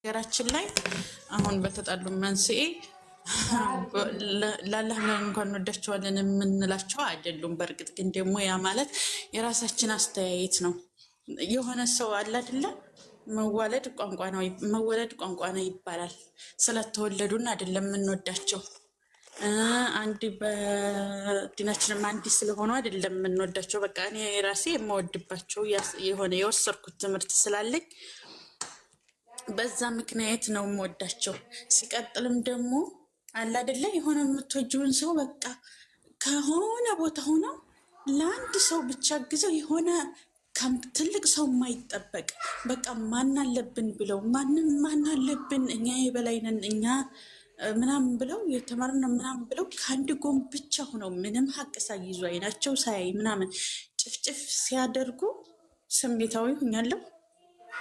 ሀገራችን ላይ አሁን በተጣሉ መንስኤ ላላህ ብለን እንኳን እንወዳቸዋለን የምንላቸው አይደሉም። በእርግጥ ግን ደግሞ ያ ማለት የራሳችን አስተያየት ነው። የሆነ ሰው አለ አይደለ? መወለድ ቋንቋ ነው ይባላል። ስለተወለዱን አይደለም የምንወዳቸው። አንድ በዲናችንም አንድ ስለሆኑ አይደለም የምንወዳቸው። በቃ እኔ ራሴ የምወድባቸው የሆነ የወሰድኩት ትምህርት ስላለኝ በዛ ምክንያት ነው የምወዳቸው። ሲቀጥልም ደግሞ አለ አይደለ? የሆነ የምትወጂውን ሰው በቃ ከሆነ ቦታ ሆነው ለአንድ ሰው ብቻ ግዘው የሆነ ትልቅ ሰው የማይጠበቅ በቃ ማን አለብን ብለው ማን አለብን እኛ የበላይ ነን እኛ ምናምን ብለው የተማርነው ምናምን ብለው ከአንድ ጎን ብቻ ሆነው ምንም ሀቅ ሳይይዙ አይናቸው ሳያይ ምናምን ጭፍጭፍ ሲያደርጉ ስሜታዊ ሁኛለሁ።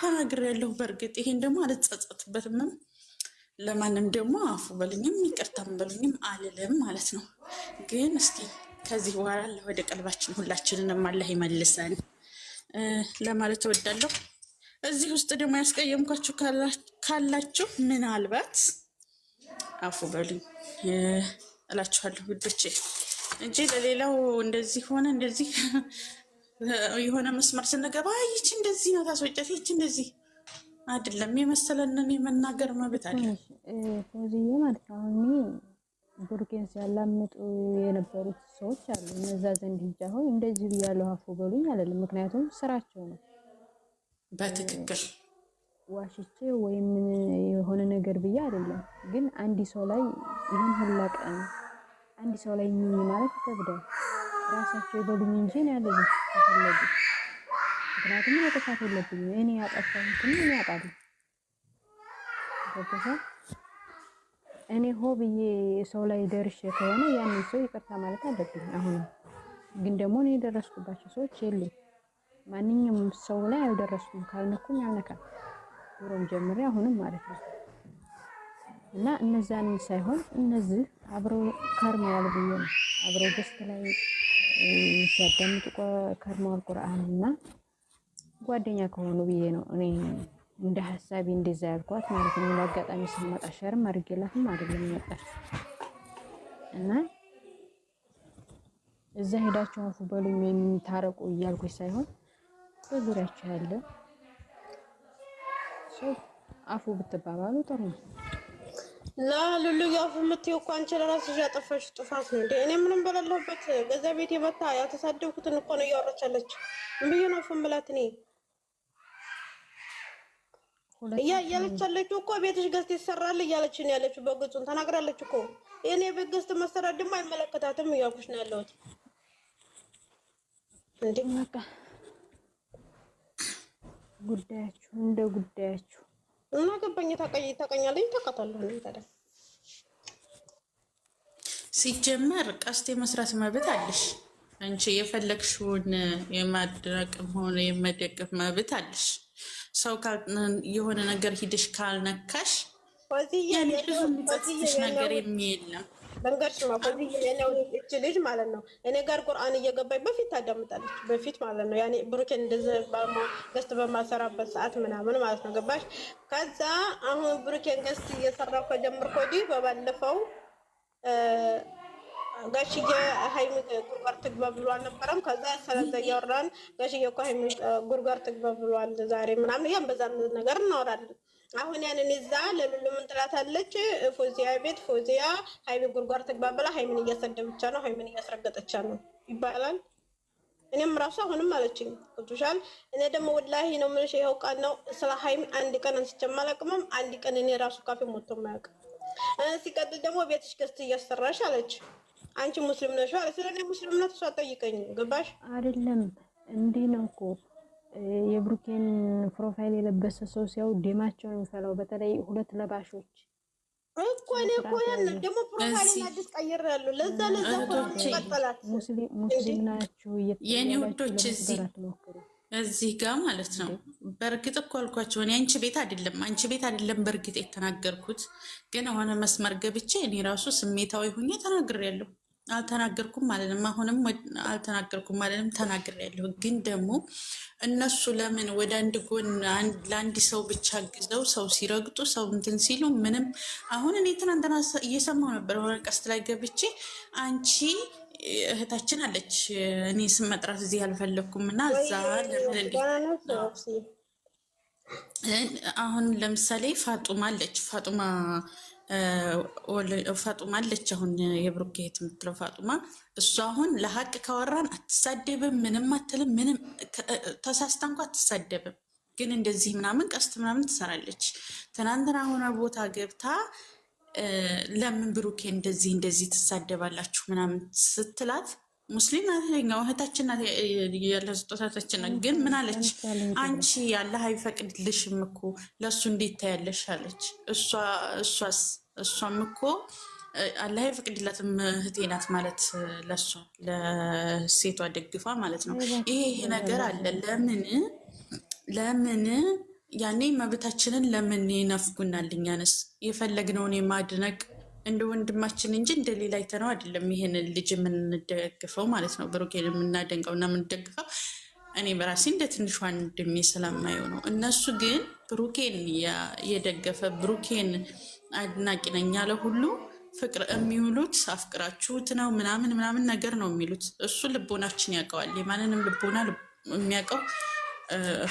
ተናግሬያለሁ። በእርግጥ ይሄን ደግሞ አልጸጸትበትም። ለማንም ደግሞ አፉ በሉኝም ይቅርታም በሉኝም አልልም ማለት ነው። ግን እስኪ ከዚህ በኋላ ወደ ቀልባችን ሁላችንንም አላህ ይመልሰን ለማለት እወዳለሁ። እዚህ ውስጥ ደግሞ ያስቀየምኳችሁ ካላችሁ ምናልባት አፉ በሉኝ እላችኋለሁ ውዶቼ እንጂ ለሌላው እንደዚህ ሆነ እንደዚህ የሆነ መስመር ስንገባ ይች እንደዚህ ነው ታስወጫት፣ ይች እንደዚህ አይደለም የመሰለንን የመናገር መብት አለ። ፎዚዬ ማለት ነው። አሁን ብሩኬን ሲያላምጡ የነበሩት ሰዎች አሉ። እነዛ ዘንድ ሂጅ አሁን እንደዚህ ብያለሁ አፉ በሉኝ አይደለም። ምክንያቱም ስራቸው ነው። በትክክል ዋሽቼ ወይም የሆነ ነገር ብዬ አይደለም። ግን አንድ ሰው ላይ ይህን ሁላ ቀን አንድ ሰው ላይ ማለት ይከብዳል። ራሳቸው ይበሉኝ እንጂ ነው ያለው ተፈለጉ። ምክንያቱም እኔ ጥፋት የለብኝም። እኔ ያጠፋሁትን እኔ ያውቃለሁ። እኔ ሆ ብዬ ሰው ላይ ደርሼ ከሆነ ያንን ሰው ይቅርታ ማለት አለብኝ። አሁን ግን ደግሞ እኔ የደረስኩባቸው ሰዎች የሉም። ማንኛውም ሰው ላይ አልደረስኩም። ካልነኩኝ አልነካም። ድሮም ጀምሬ አሁንም ማለት ነው። እና እነዛን ሳይሆን እነዚህ አብረው ከርመዋል ብዬ ነው። አብረው ገስት ላይ ሲያዳምጡ ከርመዋል ቁርአን እና ጓደኛ ከሆኑ ብዬ ነው እኔ እንደ ሀሳቢ እንደዛ ያልኳት ማለት ነው። ለአጋጣሚ ስመጣ ሸርም አድርጌላትም አይደለም መጣች እና እዛ ሄዳችሁ አፉ በሉኝ የሚታረቁ እያልኩኝ ሳይሆን በዙሪያችሁ ያለ ሰው አፉ ብትባባሉ ጥሩ ነው። ሉሉ ያፉ የምትይው እኮ አንቺ ለራስሽ ያጠፋሽ ጥፋት ነው እንዴ? እኔ ምንም በሌለሁበት ገዛ ቤት የመታ ያልተሳደብኩትን እኮ ነው እያወራች ያለች። እምብዬ ነው ፍምላት እኔ እያለች ያለችው እኮ ቤትሽ ገዝት ይሰራል እያለች ነው ያለችው። በግጹን ተናግራለች እኮ የኔ ቤት ገዝት መሰራት ደግሞ አይመለከታትም እያልኩሽ ነው ያለሁት። እንዴ በቃ ጉዳያችሁ እንደ ጉዳያችሁ እና ገባኝ። ታቀኛለኝ ታውቃታለሁ ነው ታዲያ። ሲጀመር ቀስቴ መስራት መብት አለሽ አንቺ። የፈለግሽውን የማድረቅም ሆነ የመደገፍ መብት አለሽ። ሰው የሆነ ነገር ሂደሽ ካልነካሽ ብዙ ነገር የሚየለም በንገርሽማ ከዚህ የኔው እቺ ልጅ ማለት ነው እኔ ጋር ቁርአን እየገባኝ በፊት ታዳምጣለች። በፊት ማለት ነው ያኔ ብሩኬን እንደዚህ ገስት በማሰራበት ሰዓት ምናምን ማለት ነው ገባሽ። ከዛ አሁን ብሩኬን ገስት እየሰራው ከጀመርኩ ወዲህ በባለፈው ጋሽዬ ሃይሚ ጉርጓር ትግባ ብሏል ነበረም። ከዛ ስለዛ እያወራን ጋሽዬ እኮ ሃይሚ ጉርጓር ትግባ ብሏል ዛሬ ምናምን ያን በዛ ነገር እናወራለን። አሁን ያንን ይዛ ለሉሉ ምን ትላታለች? ፎዚያ ቤት ፎዚያ ሃይሚ ጉርጓር ትግባ ብላ ሃይሚን እያሰደበቻ ነው፣ ሃይሚን እያስረገጠቻ ነው ይባላል። እኔም ራሱ አሁንም አለችኝ ገብቶሻል። እኔ ደግሞ ወላሂ ነው የምልሽ ይኸው ቃል ነው ስለ ሃይሚ አንድ ቀን አንስቼ አላውቅም። አንድ ቀን እኔ ራሱ ካፌ ሞቶ ማያውቅ። ሲቀጥል ደግሞ ቤትሽ ገዝት እያሰራሽ አለች። አንቺ ሙስሊም ነሽ አለ። ስለኔ ሙስሊምነት እሷ ጠይቀኝ ገባሽ አይደለም? እንዲህ ነው እኮ የብሩኬን ፕሮፋይል የለበሰ ሰው ሲያው ደማቸው ነው የሚፈላው። በተለይ ሁለት ለባሾች እኮ እኔ እኮ ያን ደግሞ ፕሮፋይልን አዲስ ቀይሬያለሁ። ለዛ ተቀጠላት ሙስሊም ናችሁ የኔ ውዶች እዚህ ጋር ማለት ነው። በእርግጥ እኮ አልኳቸው እኔ አንቺ ቤት አይደለም በእርግጥ የተናገርኩት፣ ግን የሆነ መስመር ገብቼ እኔ ራሱ ስሜታዊ ሁኜ ተናግሬያለሁ። አልተናገርኩም ማለትም አሁንም አልተናገርኩም ማለትም ተናግሬያለሁ። ግን ደግሞ እነሱ ለምን ወደ አንድ ጎን ለአንድ ሰው ብቻ ግዘው ሰው ሲረግጡ ሰው እንትን ሲሉ ምንም አሁን እኔ ትናንትና እየሰማሁ ነበር። ሆነ ቀስት ላይ ገብቼ አንቺ እህታችን አለች እኔ ስም መጥራት እዚህ አልፈለግኩም እና እዛ ለምን አሁን ለምሳሌ ፋጡማ አለች ፋጡማ አለች አሁን የብሩክ እህት የምትለው ፋጡማ እሱ አሁን ለሀቅ ካወራን አትሳደብም፣ ምንም አትልም፣ ምንም ተሳስታ እንኳ አትሳደብም። ግን እንደዚህ ምናምን ቀስት ምናምን ትሰራለች። ትናንትና ሆነ ቦታ ገብታ ለምን ብሩኬ እንደዚህ ትሳደባላችሁ ምናምን ስትላት ሙስሊም ናትኛው እህታችን ናት ያለ ስጦታታችን። ግን ምን አለች? አንቺ አላህ አይፈቅድልሽም እኮ ለእሱ እንዴት ታያለሽ አለች። እሷም እኮ አላህ አይፈቅድላትም እህቴ ናት ማለት ለሴቷ ደግፋ ማለት ነው። ይሄ ነገር አለ። ለምን ያኔ መብታችንን ለምን ይነፍጉናል? እኛንስ የፈለግነውን የማድነቅ እንደ ወንድማችን እንጂ እንደ ሌላ አይተነው አይደለም። ይሄንን ልጅ የምንደግፈው ማለት ነው። ብሩኬን የምናደንቀው እና የምንደግፈው እኔ በራሴ እንደ ትንሽ ወንድሜ ስለማየው ነው። እነሱ ግን ብሩኬን የደገፈ ብሩኬን አድናቂ ነኝ ያለ ሁሉ ፍቅር የሚውሉት አፍቅራችሁት ነው ምናምን ነገር ነው የሚሉት። እሱ ልቦናችን ያውቀዋል። የማንንም ልቦና የሚያውቀው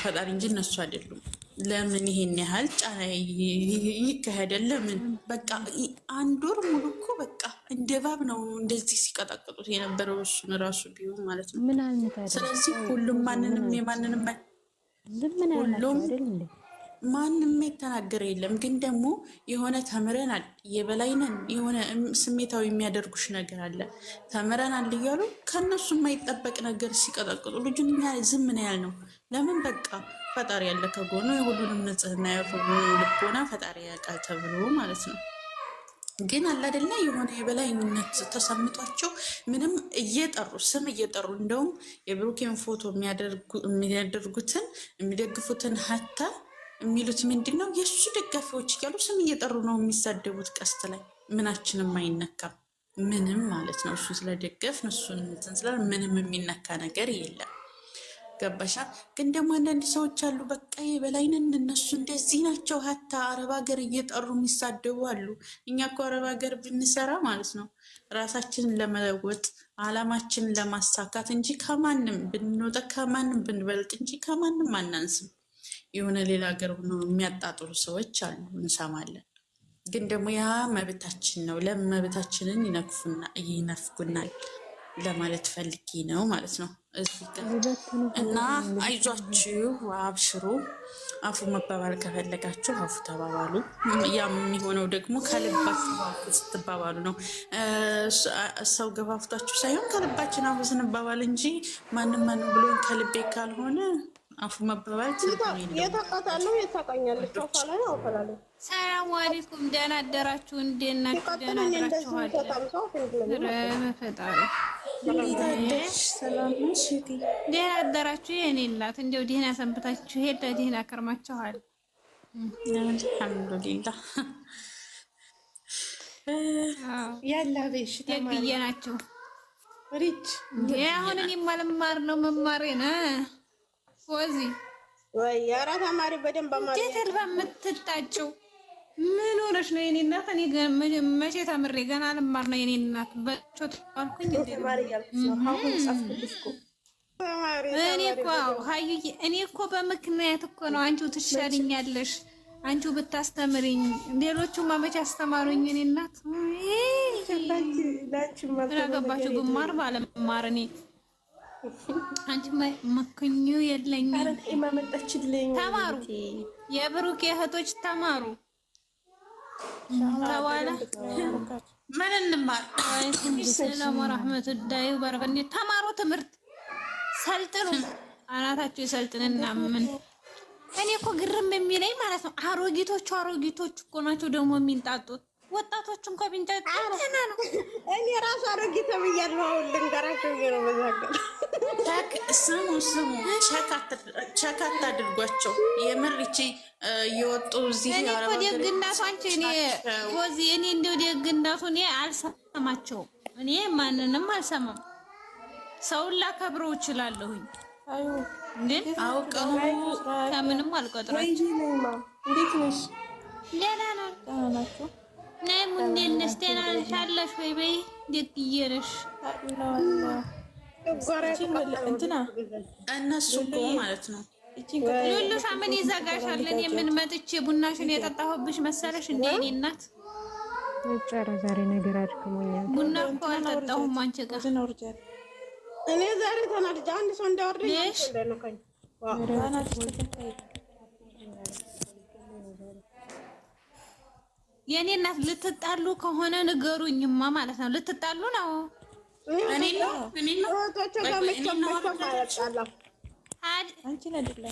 ፈጣሪ እንጂ እነሱ አይደሉም። ለምን ይሄን ያህል ጫና ይካሄዳል? ለምን በቃ 1 ወር ሙሉ እኮ በቃ እንደ ባብ ነው እንደዚህ ሲቀጣቅጡት የነበረው እሱን ራሱ ቢሆን ማለት ነው። ስለዚህ ሁሉም ማንንም ማንም የተናገረ የለም። ግን ደግሞ የሆነ ተምረናል የበላይነን የሆነ ስሜታዊ የሚያደርጉሽ ነገር አለ። ተምረናል እያሉ ከእነሱ የማይጠበቅ ነገር ሲቀጠቅጡ ልጁን እኛ ዝም ነው ያልነው። ለምን በቃ ፈጣሪ ያለ ከጎኑ የሁሉንም ንጽህና የሁሉንም ልቦና ፈጣሪ ያውቃል ተብሎ ማለት ነው። ግን አላደላ የሆነ የበላይነት ተሰምቷቸው ምንም ስም እየጠሩ እንደውም የብሩኬን ፎቶ የሚያደርጉትን የሚደግፉትን ሀታ የሚሉት ምንድን ነው የእሱ ደጋፊዎች እያሉ ስም እየጠሩ ነው የሚሳደቡት። ቀስት ላይ ምናችንም አይነካም ምንም ማለት ነው። እሱ ስለደገፍን እሱን እንትን ስላል ምንም የሚነካ ነገር የለም። ገባሻ? ግን ደግሞ አንዳንድ ሰዎች አሉ በቃ የበላይነን እነሱ እንደዚህ ናቸው። ሀታ አረብ ሀገር እየጠሩ የሚሳደቡ አሉ። እኛ እኮ አረብ ሀገር ብንሰራ ማለት ነው ራሳችንን ለመለወጥ አላማችንን ለማሳካት እንጂ ከማንም ብንወጣ ከማንም ብንበልጥ እንጂ ከማንም አናንስም። የሆነ ሌላ ሀገር ሆኖ የሚያጣጥሩ ሰዎች አሉ እንሰማለን። ግን ደግሞ ያ መብታችን ነው። ለምን መብታችንን ይነፍጉናል ለማለት ፈልጌ ነው ማለት ነው። እዚህ ጋር እና አይዟችሁ፣ አብሽሩ። አፉ መባባል ከፈለጋችሁ አፉ ተባባሉ። ያም የሚሆነው ደግሞ ከልባችሁ አፉ ስትባባሉ ነው። ሰው ገፋፍቷችሁ ሳይሆን ከልባችን አፉ ስንባባል እንጂ ማንም ብሎ ከልቤ ካልሆነ አፉ መባባል የተቃታለሁ የተቃኛለች ፋላ ነው አፈላለሁ። ሰላም አለይኩም፣ ደህና አደራችሁ? እንዴት ናችሁ? ደህና አደራችኋል? ፈጣሪ ደህና አደራችሁ? የእኔ እናት እንደው ደህና ሰንብታችሁ ሄደ ደህና ከርማችኋል? አልሐምዱሊላህ ያላ ቤሽ ደግዬ ናችሁ? ሪች አሁን እኔ ማልማር ነው መማሬ ነው ወዚ ወይ ያራ ተማሪ በደንብ አማሪ እንዴት በምትጣጭው ምን ሆነሽ ነው? የኔ እናት እኔ መቼ ተምሬ ገና ልማር ነው የኔ እናት በቾት አልኩኝ። እኔ እኮ በምክንያት እኮ ነው። አንቺው ትሻልኛለሽ፣ አንቺው ብታስተምሪኝ፣ ሌሎቹማ መቼ አስተማሩኝ? እኔ እናት ገባችሁ ብማር ባለማር እኔ አንቺ መክኙ የለኝም። ተማሩ፣ የብሩክ እህቶች ተማሩ። ተዋላ ምን እንማር? ሰላም ወራህመቱላሂ ወበረካቱ። ተማሩ፣ ትምህርት ሰልጥኑ። አናታችሁ የሰልጥንና ምን እኔ እኮ ግርም የሚለኝ ማለት ነው አሮጊቶች እኮ ናቸው ደግሞ የሚንጣጡት። ወጣቶች እንኳን ቢንጣጡ ገና ነው። እኔ ራሱ አሮጊት ብያለሁ። አሁን ልንገራቸው ነው በዛገር ስሙ ቸክ አታድርጓቸው። የምርቺ የወጡ እዚህ እኔ እኮ ደግነቱ አንቺ እኔ እንደው ደግነቱ እኔ አልሰማቸውም እኔ ማንንም አልሰማም። ሰውን ላከብረው እችላለሁኝ፣ ግን አውቀው ከምንም አልቆጥራቸውም። እንዴት ነሽ? ደህና ናችሁ? ነይ ሙኔ ነሽ? ደህና ነሽ አለሽ ወይ? በይ ደግዬ ነሽ? እንትና እነሱ እኮ ማለት ነው ሉሉሻ ምን ይዘጋሻለን? የምን መጥቼ ቡናሽን የጠጣሁብሽ መሰለሽ እንዴ? እኔ እናት ጨረ ዛሬ ነገር አድክሞኛል። ቡና እኮ አልጠጣሁም አንቺ ጋር። እኔ ዛሬ ተናድጄ አንድ ሰው እንዳወርደኝ እንደነካኝ የኔ እናት ልትጣሉ ከሆነ ንገሩኝማ ማለት ነው። ልትጣሉ ነው? እኔ ነው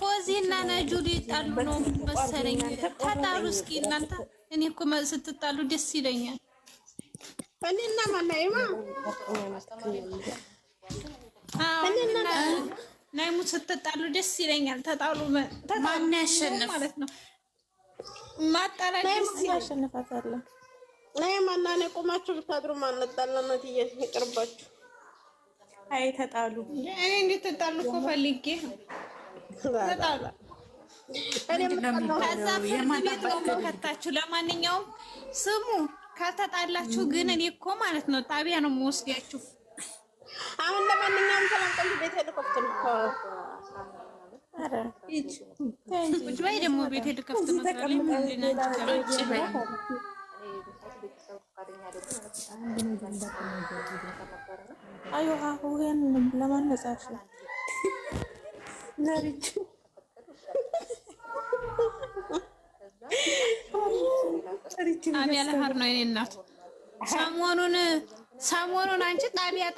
ፎዚና ነጁ ሊጣሉ ነው መሰለኝ። ተጣሉ እስኪ እናንተ። እኔ እኮ ስትጣሉ ደስ ይለኛል። እኔና ማናይማ ናይሙ ስትጣሉ ደስ ይለኛል። ተጣሉ ማን ያሸንፍ ማለት ነው። ማጣላት ደስ ያሸንፋታል። ናይ ማናኔ ቆማችሁ ብታድሩ ማንጣላነት ይቅርባችሁ። አይ ተጣሉ። እኔ እንዴት ተጣሉ እኮ ፈልጌ ተጣሉ። ከዛ ፍርድ ቤት ነው የምከታችሁ። ለማንኛውም ስሙ፣ ከተጣላችሁ ግን እኔ እኮ ማለት ነው ጣቢያ ነው የምወስዳችሁ። አሁን ለማንኛውም ሰላም ቀን ቤት ሄሊኮፕተር ነው። አረ ውጭ ወይ ደግሞ ቤት ሄሊኮፕተር ነው ማለት አዩ አሁን ለማነጻሽ ነሪች ጣቢያ ለሀር ነው የኔ እናት። ሰሞኑን አንቺ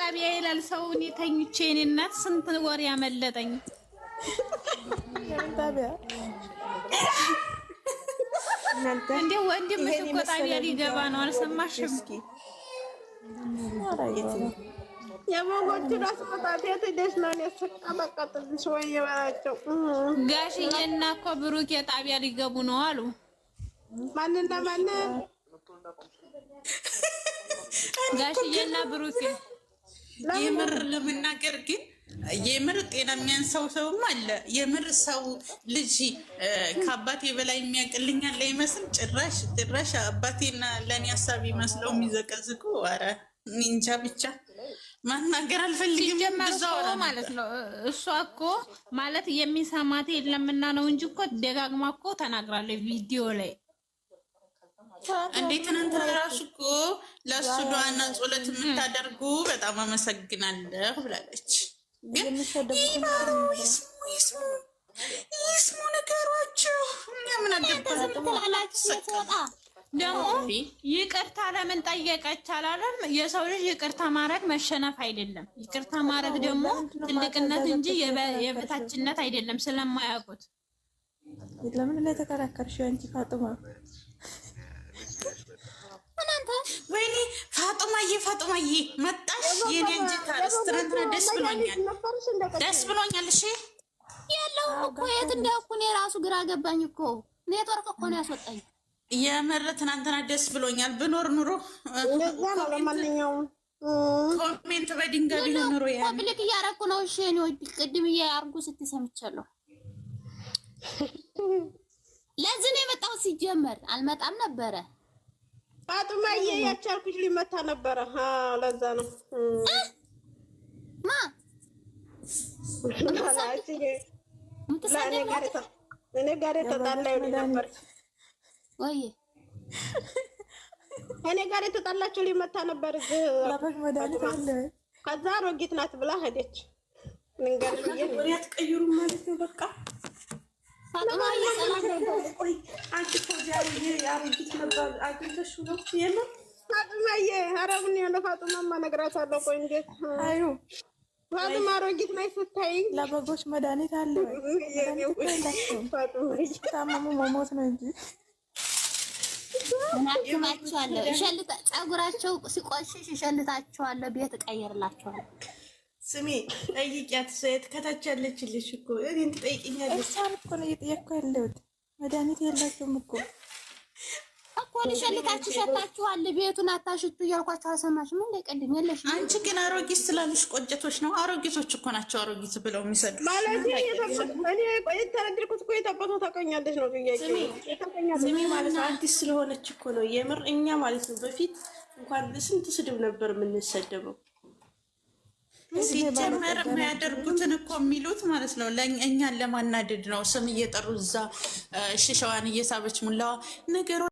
ጣቢያ ይላል ሰው። እኔ ተኝቼ የኔ እናት ስንት ወር ያመለጠኝ። ጣቢያ እንዴ ወንድምሽ እኮ ጣቢያ ሊገባ ነው። አልሰማሽም? የሞጎቹ ራስ ቤት ደስ ነው ያስቀመቀጥልሽ ወይ የበላቸው ጋሽዬና እኮ ብሩኬ ጣቢያ ሊገቡ ነው አሉ። ማንና ማን? ጋሽዬና ብሩኬ። የምር ለመናገር ግን የምር ጤና የሚያንሰው ሰውም አለ። የምር ሰው ልጅ ከአባቴ በላይ የሚያቅልኛል ይመስል ጭራሽ አባቴና ለእኔ ሀሳብ ይመስለው የሚዘቀዝቁ። ኧረ እንጃ ብቻ ማናገር አልፈልግም። ጀመርኩ ማለት ነው። እሷ እኮ ማለት የሚሰማት የለምና ነው እንጂ እኮ ደጋግማ እኮ ተናግራለች ቪዲዮ ላይ። እንዴት ትናንትና ራሱ እኮ ለእሱ ዱዓና ጸሎት የምታደርጉ በጣም አመሰግናለሁ ብላለች። ግን ይማሩ ይስሙ ነገሯቸው። እኛ ምን አገባን? ደግሞ ይቅርታ ለምን ጠየቀች አላለም? የሰው ልጅ ይቅርታ ማድረግ መሸነፍ አይደለም። ይቅርታ ማድረግ ደግሞ ትልቅነት እንጂ የበታችነት አይደለም። ስለማያውቁት ለምን ላይ ተከራከርሽ አንቺ ፋጡማ? ወይኔ ፋጡማዬ መጣሽ። የኔ እንጂ ትናንትና ደስ ብሎኛል። እሺ ያለው እኮ የት እንዳኩን የራሱ ግራ ገባኝ እኮ። ኔትወርክ እኮ ነው ያስወጣኝ። የምር ትናንትና ደስ ብሎኛል። ብኖር ኑሮ ለማንኛውም ኮሜንት በድንጋይ ቢሆን ኑሮ ያ ፐብሊክ እያደረኩ ነው። እሺ ነው ቅድም እያርጉ ስትሰምቻለሁ። ለዚህ ነው የመጣሁት። ሲጀመር አልመጣም ነበረ። ፋጡማዬ ያቻልኩሽ ሊመታ ነበረ። ለዛ ነው ማ እኔ ጋር ተጣላዩ ነበር ወይ እኔ ጋር የተጣላችሁ ሊመታ ነበር። ለበግ መድኃኒት አለ። ከዛ አሮጊት ናት ብላ ሄደች። ወሬ አትቀይሩ ማለት ነው። በቃ ፋጡማ ቆይ አንቺ ተጃሪ አሮጊት ነበር አግኝተሽ ነው የለም? ፋጡማዬ አረብኝ ያለ ፋጡማማ እነግራታለሁ። ቆይ እንዴት አዩ ፋጡማ አሮጊት ናት ስታይ ለበጎች መድኃኒት አለ። ፋጡማዬ ታማሙ መሞት ነው እንጂ እናክማቸዋለሁ። ፀጉራቸው ሲቆሽሽ እሸልታቸዋለሁ። ቤት እቀይርላቸዋለሁ። ስሚ ጠይቂያት። ሴት ከታች ያለችልሽ እኮ እኔን ትጠይቂኛለሽ። እሷን እኮ ነው እየጠየቅኩ ያለሁት። መድኃኒት የላቸውም እኮ ሸልታችሁ ሸታችኋል። ቤቱን አታሽቱ እያልኳቸው አልሰማሽም እንደ ቀድም የለሽ። አንቺ ግን አሮጊት ስላሉሽ ቆጨቶች ነው። አሮጊቶች እኮ ናቸው አሮጊት ብለው የሚሰዱ ማለት እኔ የተረድርኩት እኮ የታባቷ ታውቀኛለች ነው ጥያቄ። ስሚ ማለት ነው አዲስ ስለሆነች እኮ ነው የምር። እኛ ማለት ነው በፊት እንኳን ስንት ስድብ ነበር የምንሰደበው። ሲጀመር የሚያደርጉትን እኮ የሚሉት ማለት ነው እኛን ለማናደድ ነው። ስም እየጠሩ እዛ ሽሻዋን እየሳበች ሙላዋ ነገሮ